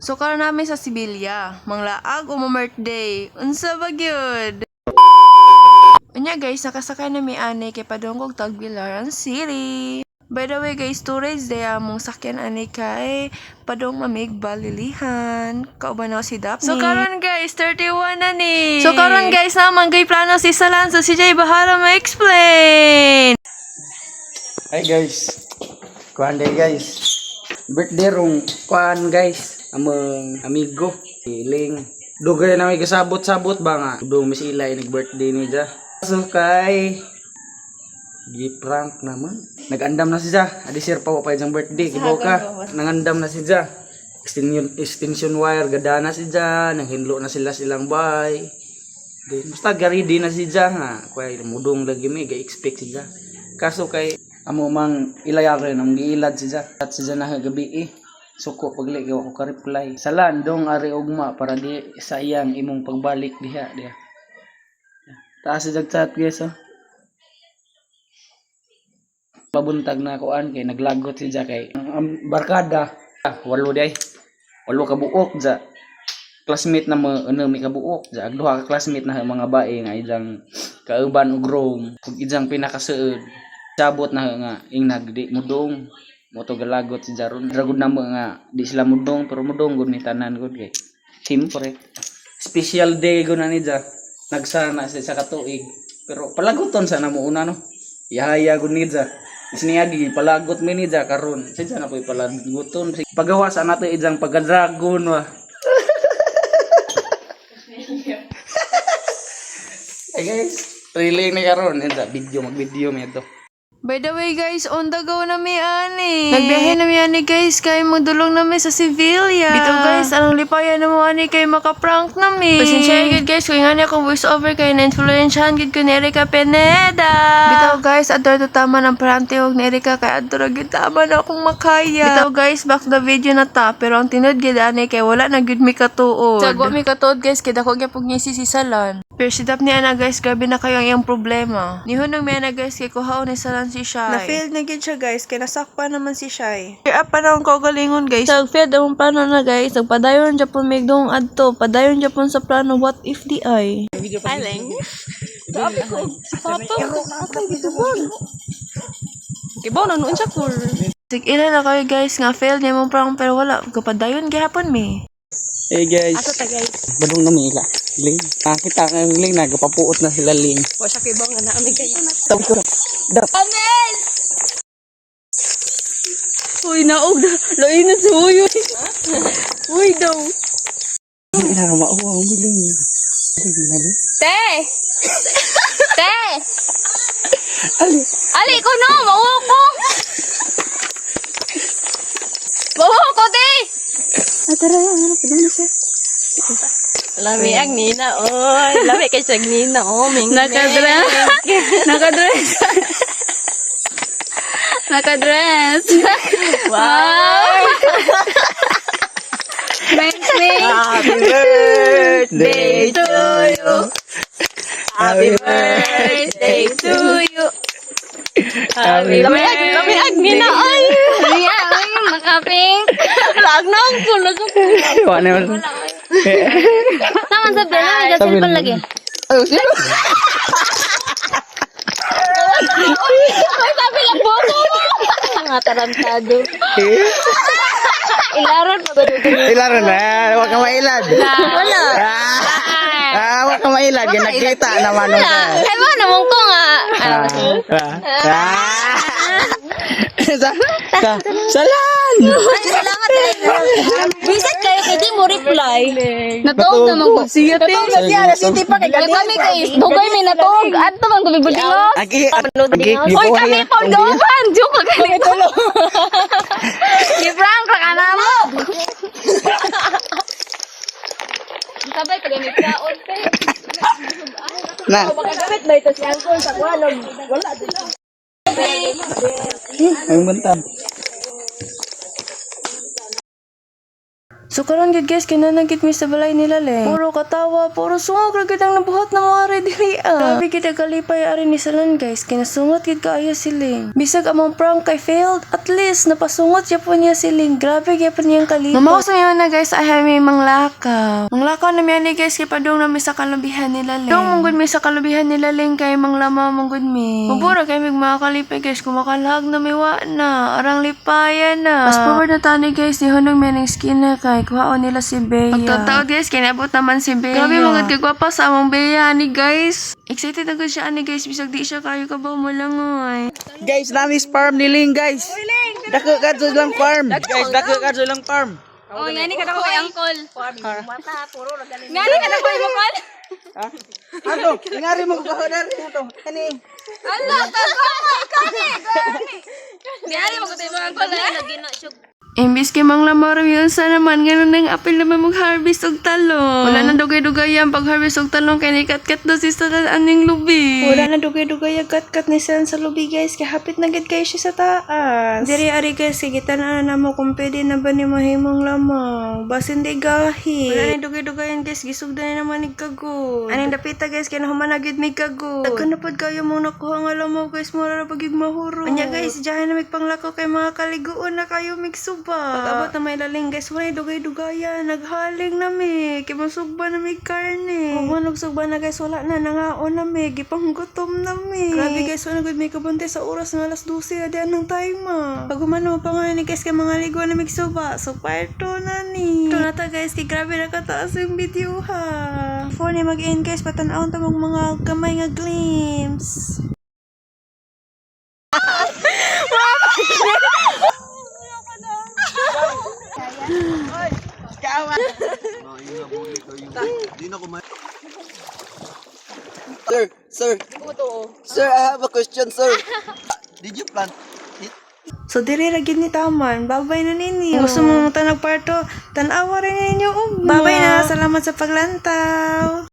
So karon namin sa Sibilya, manglaag o birthday. Unsa ba gyud? Unya guys, nakasakay na mi ani kay padungog Tagbilaran City. By the way guys, storage day among sakyan ani kay padong mamig balilihan. Kauban na si Daphne. So karon guys, 31 na ni. So karon guys, naman gay plano si Salan, so si Jay bahala ma-explain. Hi guys. Kuan day guys. Birthday rong kuan guys. Among amigo. Iling. Dugay na may kasabot-sabot ba nga. Dong mi sila nag-birthday ni Ja. So kay gi-prank naman. Nag-andam na si Ja. Adi sir pa pa yung birthday. Kibo ka. Nangandam na si Ja. Extension wire gadana si Ja. Nanghinlo na sila silang bay. Basta ready na si Ja nga. Kaya mudong lagi may ga-expect si Ja. Kaso kay amo mang ilayarin ang giilad si Ja. At si Ja na gabi suko pagli ko ka-reply. Salan dong ari ugma para di sayang imong pagbalik diha. Taas si chat guys oh. Pabuntag na kuan kay naglagot si Ja kay barkada. Walo day. Walo ka buok Ja. Classmate na mo mi ka buok Ja. Duha ka classmate na mga bae nga ijang kauban ug room ug ijang pinakaseud. Sabot na nga ing nagdi mudong moto galagot si Jaron dragod na mo nga di sila mudong pero mudong gud ni tanan gud kay siyempre special day gud na ni Ja nagsana sa katuig pero palaguton sa namo una no yaya gud ni Ja isniyagi palagot mi ni Ja karon sa na poy palaguton pagawa sa nato ijang pagadragon wa hey guys really ni karon ita video mag-video mi ito. By the way guys, on the go na mi ani. Nagbiyahe na mi ani guys, kay magdulong na mi sa Sevilla. Bito guys, anong lipayan na mo ani kay makaprank na mi. Pasensya gid guys, kung nga akong voice over kay na-influensyahan gid ko ni Erica Pineda. Bito guys, adto tama ng parante og ni Erica kay adto ra gid tama na akong makaya. Bito guys, back to the video na ta, pero ang tinod gid ani kay wala na gid mi katuod. Sagwa mi katuod guys, kay dako gyud pug ngisi si Salan. Pero si Daphne ana guys, grabe na kayo ang iyang problema. Nihon nang may ana guys, kay kuhaon ni Salan si Shai. Na-fail na gid siya guys, kay nasakpan naman si Shai. Kaya pa na ang kaugalingon guys. Nag-fail ang plano na guys, nagpadayon Japon migdong adto, padayon Japon sa plano what if di ay. Aling. Sabi ko, papa ko, ako gitubon. Kibaw na noon siya cool. Sig ila na kayo guys, nga fail niya mong prank pero wala, kapadayon gihapon mi. Hey guys. Ato ta guys. Badong na mila. Ling. Kita ka ling nagapapuot na sila ling. Wa siya kibaw nga na kami kayo. Sabi ko. Amen. Uy, naog na. Loy na suyo. Uy daw. Ina na mauwa ang bilang niya. Te. Te. Ali. Ali ko no, mauwa ko. Mauwa ko te. Atara yan, pagano siya. Lami ang Nina, oy. Lami kay siyang Nina, oh. Nakadress. Nakadress. Nakadress. Wow. Happy birthday to you. Happy birthday to you. Lami ang Nina, oy. Ay, makaping. Lagnang ko, Wala naman. Sama sa pila, may gasilpan lagi. Ay, sino? Ay, sabi lang po ko. Mga tarantado. Ilaron pa ba dito? Ilaran na. Huwag ka mailad. Wala. Huwag ka mailad. Ginagkita naman. Ay, mo naman ko nga. Salan! Salamat Bisit kayo, hindi mo reply. Natuog naman ko. Siya, te. City pa kay Kami guys, dugay may natuog. Ato man kami budingos. Oy, kami for doban. Joke ka ganito. I-prank ka na mo. Sabay pa ganit ka, ote. Na. Pagkagamit ba ito si Uncle sa kuwanog? Wala din. Ang bantag. So karon gid guys kinanagit mi sa balay nila Leng. Puro katawa, puro sungog ra gid ang nabuhat na mga ari diri. Grabe gid ang kalipay ari ni Salan guys. Kinasungot gid kaayo si Ling. Bisag among prank kay failed, at least napasungot siya po niya si Ling. Grabe gyud po niyang kalipay. Mamaw sa na guys ay may manglakaw. Manglakaw na mi ani guys kay padung na mi sa kalubihan nila Leng. Dong manggod mi sa kalubihan nila Leng kay manglama manggod mi. Mabura kay mig mga kalipay guys kumakalag na mi wa na. Arang lipayan na. Fast forward na tani guys ni hunong meneng skin na kay kuhaon nila si Bea. Pagtotoo guys, kinabot naman si Bea. Grabe mga kagwapa sa among Bea ni guys. Excited na siya ani guys, bisag di siya kayo kabaw mo lang oy. Guys, namis farm ni Ling guys. Dako kadto lang farm. Guys, dako kadto lang farm. Oh, ngani ka na ko angkol. Mata puro ra galing. Ngani ka na ko angkol. Ano? Ngari mo ko dari ato. Kani. Ala, kani. Ngani mo ko tayo angkol lagi na syug. Imbis kay mang lamar yun sa naman, ganun nang apil naman mag-harvest og talong. Wala na dugay-dugay ang pag-harvest og talong kay nikat-kat do si Salan aning lubi. Wala na dugay-dugay ang kat-kat ni Salan sa lubi guys, kay hapit na gid kay siya sa taas. Diri ari guys, kay gitan-anan na mo kung pwede na ba ni mahimong lamang. Basin di gahi. Wala na dugay-dugayan guys, gisugdan na naman ni kagod. Aning dapita guys, kay nahuman na gid mi kagod. Daghan na pod kayo mo nakuha nga lamaw guys, mura na pagig mahuro. Anya guys, diyan na mig panglakaw kay mga kaliguon na kayo migsuba. Pag-abot na may laling guys, wala dugay-dugayan, naghaling na mi, kay masugba na mi karne. Kung manugsugba na guys, wala na, nangaon na mi, gipanggutom na mi. Grabe guys, wala gud may kabante sa oras ng alas 12 adian ng time Pag umano pa nga ni guys, kay mga ligo na migsuba, so parto na ni. Ito na ta guys, kay grabe nakataas yung video ha. Before ni mag-end guys, patanawon ta mga gamay nga glimpse. Sir, I have a question, sir. Did you plant it? So diri ra gid ni taman, babay na ninyo. Kung gusto mo tanag parto, tan-awa rin ninyo ugma. Babay na, salamat sa paglantaw.